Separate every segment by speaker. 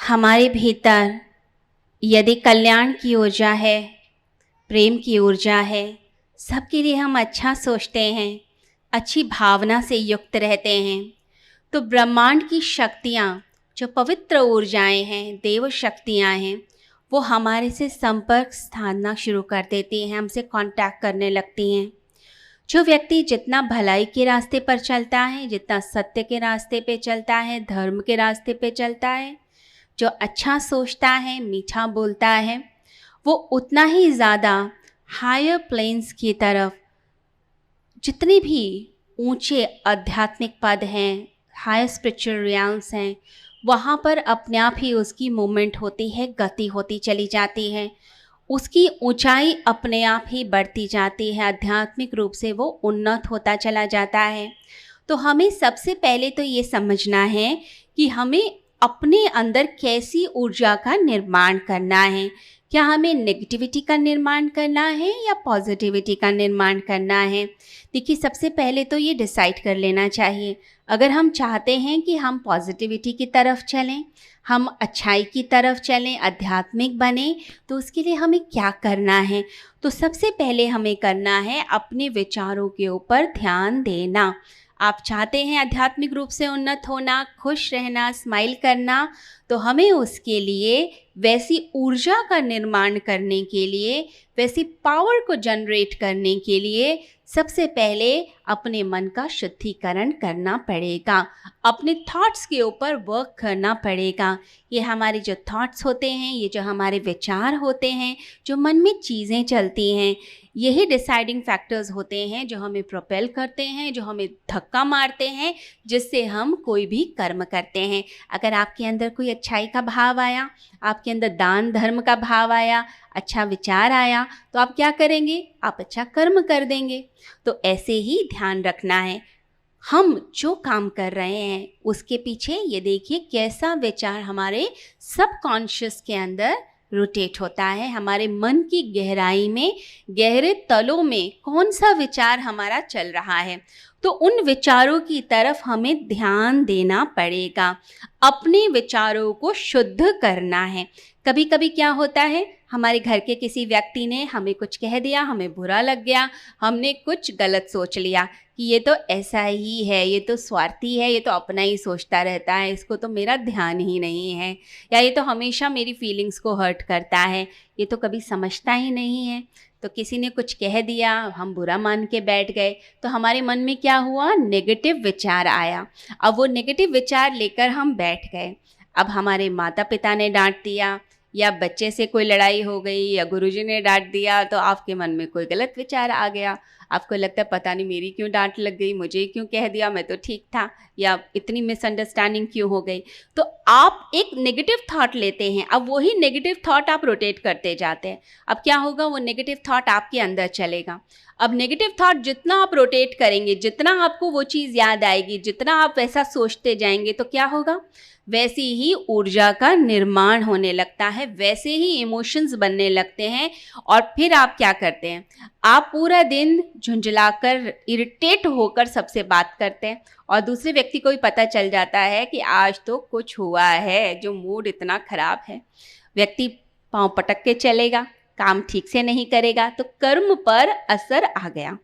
Speaker 1: हमारे भीतर यदि कल्याण की ऊर्जा है, प्रेम की ऊर्जा है, सबके लिए हम अच्छा सोचते हैं, अच्छी भावना से युक्त रहते हैं, तो ब्रह्मांड की शक्तियाँ, जो पवित्र ऊर्जाएं हैं, देव शक्तियाँ हैं, वो हमारे से संपर्क स्थापना शुरू कर देती हैं, हमसे कांटेक्ट करने लगती हैं। जो व्यक्ति जितना भलाई के रास्ते पर चलता है, जितना सत्य के रास्ते पे चलता है, धर्म के रास्ते पे चलता है, जो अच्छा सोचता है, मीठा बोलता है, वो उतना ही ज़्यादा हायर प्लेन्स की तरफ, जितने भी ऊंचे आध्यात्मिक पद हैं, हायर स्पिरिचुअल रियल्म्स हैं, वहाँ पर अपने आप ही उसकी मूवमेंट होती है, गति होती चली जाती है, उसकी ऊंचाई अपने आप ही बढ़ती जाती है, आध्यात्मिक रूप से वो उन्नत होता चला जाता है। तो हमें सबसे पहले तो ये समझना है कि हमें अपने अंदर कैसी ऊर्जा का निर्माण करना है। क्या हमें नेगेटिविटी का निर्माण करना है या पॉजिटिविटी का निर्माण करना है? देखिए, सबसे पहले तो ये डिसाइड कर लेना चाहिए। अगर हम चाहते हैं कि हम पॉजिटिविटी की तरफ चलें, हम अच्छाई की तरफ चलें, आध्यात्मिक बने, तो उसके लिए हमें क्या करना है? तो सबसे पहले हमें करना है अपने विचारों के ऊपर ध्यान देना। आप चाहते हैं आध्यात्मिक रूप से उन्नत होना, खुश रहना, स्माइल करना, तो हमें उसके लिए वैसी ऊर्जा का निर्माण करने के लिए, वैसी पावर को जनरेट करने के लिए सबसे पहले अपने मन का शुद्धिकरण करना पड़ेगा, अपने थॉट्स के ऊपर वर्क करना पड़ेगा। ये हमारे जो थॉट्स होते हैं, ये जो हमारे विचार होते हैं, जो मन में चीज़ें चलती हैं, यही डिसाइडिंग फैक्टर्स होते हैं जो हमें प्रोपेल करते हैं, जो हमें धक्का मारते हैं, जिससे हम कोई भी कर्म करते हैं। अगर आपके अंदर कोई अच्छाई का भाव आया, आपके अंदर दान धर्म का भाव आया, अच्छा विचार आया, तो आप क्या करेंगे? आप अच्छा कर्म कर देंगे। तो ऐसे ही ध्यान रखना है, हम जो काम कर रहे हैं उसके पीछे ये देखिए कैसा विचार हमारे सबकॉन्शियस के अंदर रोटेट होता है, हमारे मन की गहराई में, गहरे तलों में कौन सा विचार हमारा चल रहा है। तो उन विचारों की तरफ हमें ध्यान देना पड़ेगा, अपने विचारों को शुद्ध करना है। कभी कभी क्या होता है, हमारे घर के किसी व्यक्ति ने हमें कुछ कह दिया, हमें बुरा लग गया, हमने कुछ गलत सोच लिया कि ये तो ऐसा ही है, ये तो स्वार्थी है, ये तो अपना ही सोचता रहता है, इसको तो मेरा ध्यान ही नहीं है, या ये तो हमेशा मेरी फीलिंग्स को हर्ट करता है, ये तो कभी समझता ही नहीं है। तो किसी ने कुछ कह दिया, हम बुरा मान के बैठ गए, तो हमारे मन में क्या हुआ? नेगेटिव विचार आया। अब वो नेगेटिव विचार लेकर हम बैठ गए। अब हमारे माता पिता ने डांट दिया, या बच्चे से कोई लड़ाई हो गई, या गुरुजी ने डांट दिया, तो आपके मन में कोई गलत विचार आ गया। आपको लगता है पता नहीं मेरी क्यों डांट लग गई, मुझे क्यों कह दिया, मैं तो ठीक था, या इतनी मिसअंडरस्टैंडिंग क्यों हो गई। तो आप एक नेगेटिव थॉट लेते हैं, अब वही नेगेटिव थॉट आप रोटेट करते जाते हैं। अब क्या होगा? वो नेगेटिव थॉट आपके अंदर चलेगा। अब नेगेटिव थॉट जितना आप रोटेट करेंगे, जितना आपको वो चीज़ याद आएगी, जितना आप वैसा सोचते जाएंगे, तो क्या होगा? वैसी ही ऊर्जा का निर्माण होने लगता है, वैसे ही इमोशंस बनने लगते हैं। और फिर आप क्या करते हैं? आप पूरा दिन झुंझलाकर, इरिटेट होकर सबसे बात करते हैं, और दूसरे व्यक्ति को भी पता चल जाता है कि आज तो कुछ हुआ है, जो मूड इतना खराब है। व्यक्ति पांव पटक के चलेगा, काम ठीक से नहीं करेगा, तो कर्म पर असर आ गया।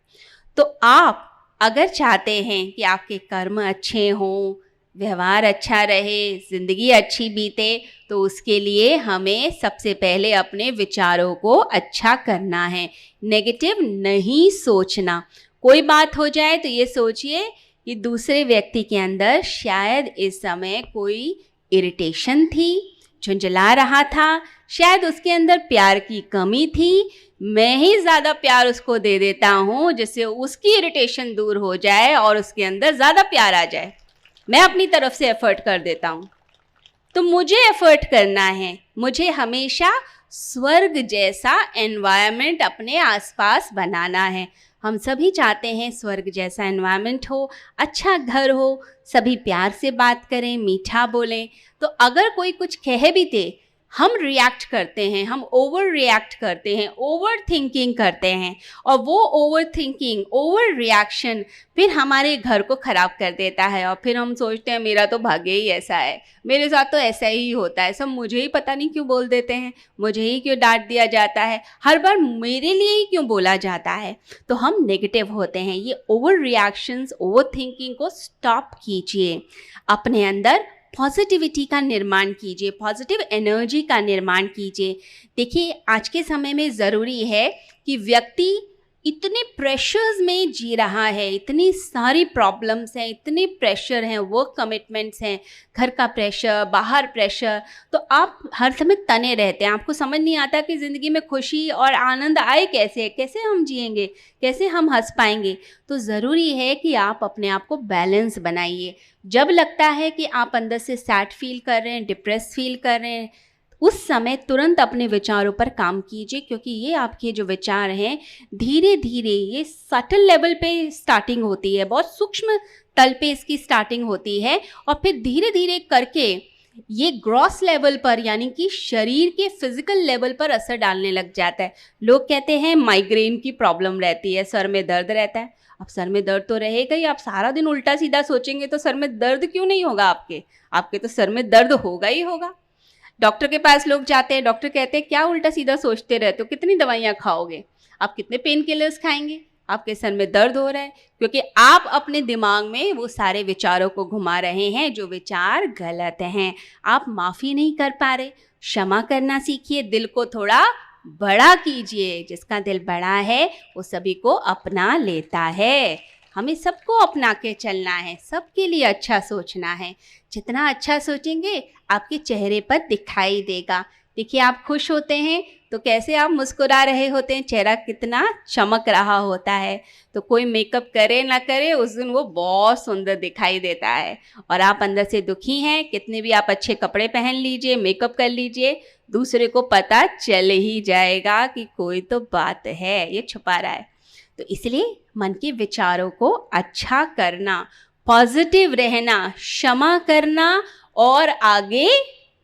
Speaker 1: तो आप अगर चाहते हैं कि आपके कर्म अच्छे हों, व्यवहार अच्छा रहे, ज़िंदगी अच्छी बीते, तो उसके लिए हमें सबसे पहले अपने विचारों को अच्छा करना है, नेगेटिव नहीं सोचना। कोई बात हो जाए तो ये सोचिए कि दूसरे व्यक्ति के अंदर शायद इस समय कोई इरिटेशन थी, झुंझला रहा था, शायद उसके अंदर प्यार की कमी थी, मैं ही ज़्यादा प्यार उसको दे देता हूँ जिससे उसकी इरिटेशन दूर हो जाए और उसके अंदर ज़्यादा प्यार आ जाए। मैं अपनी तरफ से एफर्ट कर देता हूँ। तो मुझे एफर्ट करना है, मुझे हमेशा स्वर्ग जैसा एनवायरनमेंट अपने आसपास बनाना है। हम सभी चाहते हैं स्वर्ग जैसा एनवायरनमेंट हो, अच्छा घर हो, सभी प्यार से बात करें, मीठा बोलें। तो अगर कोई कुछ कह भी दे, हम रिएक्ट करते हैं, हम ओवर रिएक्ट करते हैं, ओवर थिंकिंग करते हैं, और वो ओवर थिंकिंग, ओवर रिएक्शन फिर हमारे घर को ख़राब कर देता है। और फिर हम सोचते हैं मेरा तो भाग्य ही ऐसा है, मेरे साथ तो ऐसा ही होता है, सब मुझे ही पता नहीं क्यों बोल देते हैं, मुझे ही क्यों डांट दिया जाता है, हर बार मेरे लिए ही क्यों बोला जाता है। तो हम नेगेटिव होते हैं। ये ओवर रिएक्शंस, ओवर थिंकिंग को स्टॉप कीजिए, अपने अंदर पॉजिटिविटी का निर्माण कीजिए, पॉजिटिव एनर्जी का निर्माण कीजिए। देखिए, आज के समय में ज़रूरी है कि व्यक्ति इतने प्रेशर्स में जी रहा है, इतनी सारी प्रॉब्लम्स हैं, इतने प्रेशर हैं, वर्क कमिटमेंट्स हैं, घर का प्रेशर, बाहर प्रेशर, तो आप हर समय तने रहते हैं। आपको समझ नहीं आता कि ज़िंदगी में खुशी और आनंद आए कैसे, कैसे हम जिएंगे, कैसे हम हंस पाएंगे। तो ज़रूरी है कि आप अपने आप को बैलेंस बनाइए। जब लगता है कि आप अंदर से सैड फील कर रहे हैं, डिप्रेस फील कर रहे हैं, उस समय तुरंत अपने विचारों पर काम कीजिए, क्योंकि ये आपके जो विचार हैं धीरे धीरे, ये सटल लेवल पे स्टार्टिंग होती है, बहुत सूक्ष्म तल पे इसकी स्टार्टिंग होती है, और फिर धीरे धीरे करके ये ग्रॉस लेवल पर, यानी कि शरीर के फिजिकल लेवल पर असर डालने लग जाता है। लोग कहते हैं माइग्रेन की प्रॉब्लम रहती है, सर में दर्द रहता है। अब सर में दर्द तो रहेगा ही, आप सारा दिन उल्टा सीधा सोचेंगे तो सर में दर्द क्यों नहीं होगा आपके तो सर में दर्द होगा ही होगा। डॉक्टर के पास लोग जाते हैं, डॉक्टर कहते हैं क्या उल्टा सीधा सोचते रहते हो, कितनी दवाइयाँ खाओगे, आप कितने पेन किलर्स खाएंगे, आपके सर में दर्द हो रहा है, क्योंकि आप अपने दिमाग में वो सारे विचारों को घुमा रहे हैं जो विचार गलत हैं। आप माफ़ी नहीं कर पा रहे, क्षमा करना सीखिए, दिल को थोड़ा बड़ा कीजिए। जिसका दिल बड़ा है वो सभी को अपना लेता है। हमें सबको अपना के चलना है, सबके लिए अच्छा सोचना है। जितना अच्छा सोचेंगे आपके चेहरे पर दिखाई देगा। देखिए, आप खुश होते हैं तो कैसे आप मुस्कुरा रहे होते हैं, चेहरा कितना चमक रहा होता है। तो कोई मेकअप करे ना करे, उस दिन वो बहुत सुंदर दिखाई देता है। और आप अंदर से दुखी हैं, कितने भी आप अच्छे कपड़े पहन लीजिए, मेकअप कर लीजिए, दूसरे को पता चल ही जाएगा कि कोई तो बात है, ये छुपा रहा है। तो इसलिए मन के विचारों को अच्छा करना, पॉजिटिव रहना, क्षमा करना और आगे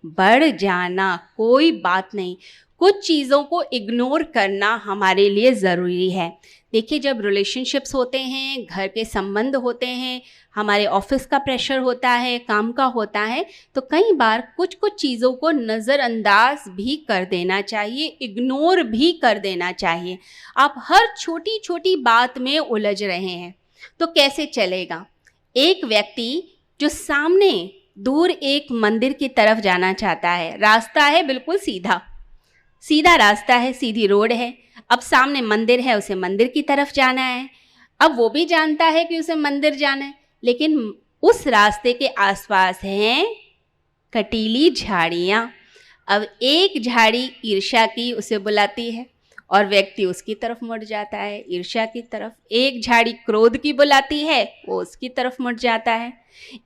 Speaker 1: बढ़ जाना, कोई बात नहीं। कुछ चीज़ों को इग्नोर करना हमारे लिए ज़रूरी है। देखिए, जब रिलेशनशिप्स होते हैं, घर के संबंध होते हैं, हमारे ऑफिस का प्रेशर होता है, काम का होता है, तो कई बार कुछ कुछ चीज़ों को नज़रअंदाज भी कर देना चाहिए, इग्नोर भी कर देना चाहिए। आप हर छोटी छोटी बात में उलझ रहे हैं तो कैसे चलेगा। एक व्यक्ति जो सामने दूर एक मंदिर की तरफ जाना चाहता है, रास्ता है बिल्कुल सीधा सीधा रास्ता है, सीधी रोड है, अब सामने मंदिर है, उसे मंदिर की तरफ जाना है। अब वो भी जानता है कि उसे मंदिर जाना है, लेकिन उस रास्ते के आसपास हैं कटीली झाड़ियाँ। अब एक झाड़ी ईर्ष्या की उसे बुलाती है और व्यक्ति उसकी तरफ मुड़ जाता है, ईर्ष्या की तरफ। एक झाड़ी क्रोध की बुलाती है, वो उसकी तरफ मुड़ जाता है।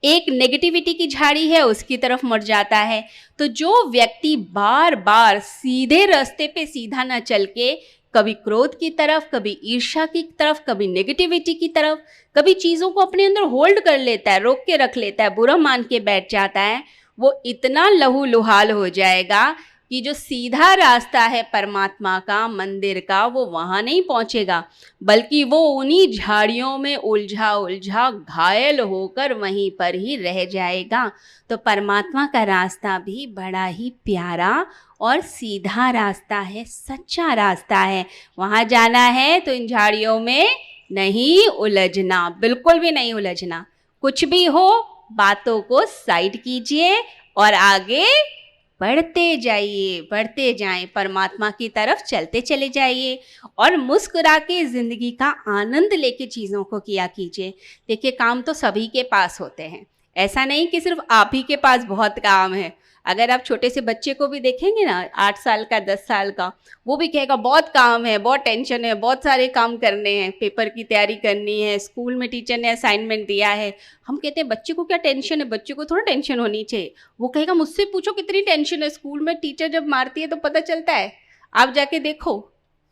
Speaker 1: एक नेगेटिविटी की झाड़ी है, उसकी तरफ मुड़ जाता है। तो जो व्यक्ति बार बार सीधे रास्ते पे सीधा न चल के कभी क्रोध की तरफ, कभी ईर्ष्या की तरफ, कभी नेगेटिविटी की तरफ, कभी चीज़ों को अपने अंदर होल्ड कर लेता है, रोक के रख लेता है, बुरा मान के बैठ जाता है, वो इतना लहूलुहाल हो जाएगा कि जो सीधा रास्ता है परमात्मा का, मंदिर का, वो वहाँ नहीं पहुँचेगा, बल्कि वो उन्हीं झाड़ियों में उलझा उलझा घायल होकर वहीं पर ही रह जाएगा। तो परमात्मा का रास्ता भी बड़ा ही प्यारा और सीधा रास्ता है, सच्चा रास्ता है। वहाँ जाना है तो इन झाड़ियों में नहीं उलझना, बिल्कुल भी नहीं उलझना। कुछ भी हो, बातों को साइड कीजिए और आगे बढ़ते जाइए, बढ़ते जाएं, परमात्मा की तरफ चलते चले जाइए और मुस्कुरा के ज़िंदगी का आनंद लेके चीज़ों को किया कीजिए। देखिए, काम तो सभी के पास होते हैं, ऐसा नहीं कि सिर्फ आप ही के पास बहुत काम है। अगर आप छोटे से बच्चे को भी देखेंगे ना, 8 साल का, 10 साल का, वो भी कहेगा बहुत काम है, बहुत टेंशन है, बहुत सारे काम करने हैं, पेपर की तैयारी करनी है, स्कूल में टीचर ने असाइनमेंट दिया है। हम कहते हैं बच्चे को क्या टेंशन है, बच्चे को थोड़ा टेंशन होनी चाहिए। वो कहेगा मुझसे पूछो कितनी टेंशन है, स्कूल में टीचर जब मारती है तो पता चलता है, आप जाके देखो,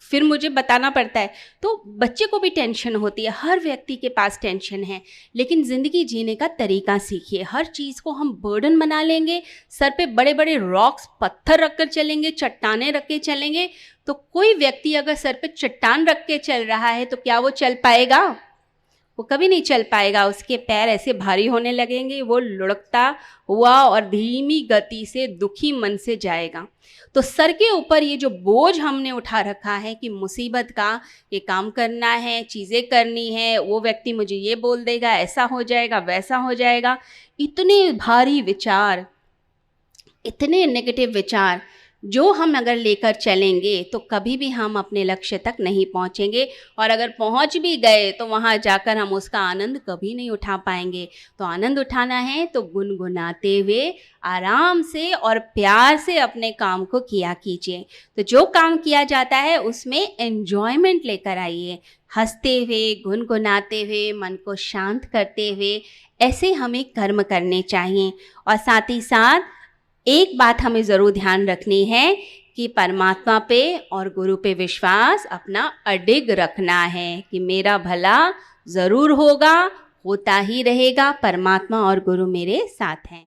Speaker 1: फिर मुझे बताना पड़ता है। तो बच्चे को भी टेंशन होती है, हर व्यक्ति के पास टेंशन है। लेकिन ज़िंदगी जीने का तरीका सीखिए। हर चीज़ को हम बर्डन बना लेंगे, सर पे बड़े बड़े रॉक्स पत्थर रख कर चलेंगे, चट्टानें रख के चलेंगे, तो कोई व्यक्ति अगर सर पे चट्टान रख के चल रहा है तो क्या वो चल पाएगा? वो कभी नहीं चल पाएगा। उसके पैर ऐसे भारी होने लगेंगे, वो लुढ़कता हुआ और धीमी गति से दुखी मन से जाएगा। तो सर के ऊपर ये जो बोझ हमने उठा रखा है कि मुसीबत का, ये काम करना है, चीज़ें करनी है, वो व्यक्ति मुझे ये बोल देगा, ऐसा हो जाएगा, वैसा हो जाएगा, इतने भारी विचार, इतने नेगेटिव विचार जो हम अगर लेकर चलेंगे तो कभी भी हम अपने लक्ष्य तक नहीं पहुंचेंगे। और अगर पहुंच भी गए तो वहां जाकर हम उसका आनंद कभी नहीं उठा पाएंगे। तो आनंद उठाना है तो गुनगुनाते हुए, आराम से और प्यार से अपने काम को किया कीजिए। तो जो काम किया जाता है उसमें एन्जॉयमेंट लेकर आइए, हंसते हुए, गुनगुनाते हुए, मन को शांत करते हुए। ऐसे हमें कर्म करने चाहिए। और साथ ही साथ एक बात हमें ज़रूर ध्यान रखनी है कि परमात्मा पे और गुरु पे विश्वास अपना अडिग रखना है कि मेरा भला ज़रूर होगा, होता ही रहेगा, परमात्मा और गुरु मेरे साथ हैं।